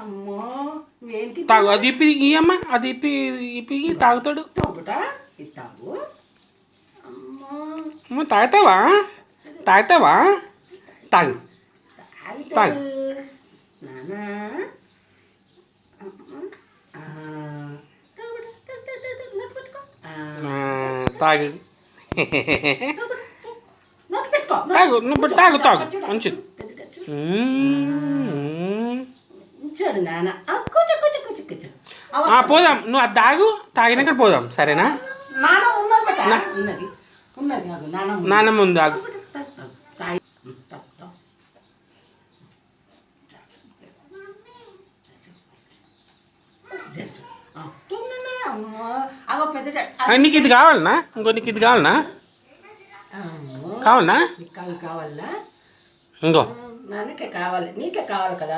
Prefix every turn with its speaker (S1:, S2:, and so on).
S1: అమ్మో ఏంటి
S2: తాగు, అది ఇప్పి ఇయ్యమ్మా, అది ఇప్పి తాగుతాడు.
S1: తాగుటా ఇది తాగు. అమ్మో
S2: తాగుతావా తాగుతావా? తాగు తాగు.
S1: నానా
S2: తాగు
S1: పెట్టుకో
S2: తాగు, నువ్వు తాగు తాగు మంచిది.
S1: చూడు నాన్న కూర్చో కూర్చో కూర్చో కూర్చో.
S2: పోదాం, నువ్వు అది తాగు, తాగినాక పోదాం సరేనా?
S1: నాన్న ఉన్నది ఉన్నది
S2: నాన్నమ్మ ఉంది, ఆగు. నీకు ఇది కావాలనా? ఇంకో నీకు ఇది కావాలనా? కావాలనా?
S1: కావాలా?
S2: ఇంకో
S1: నీకే కావాలి కదా.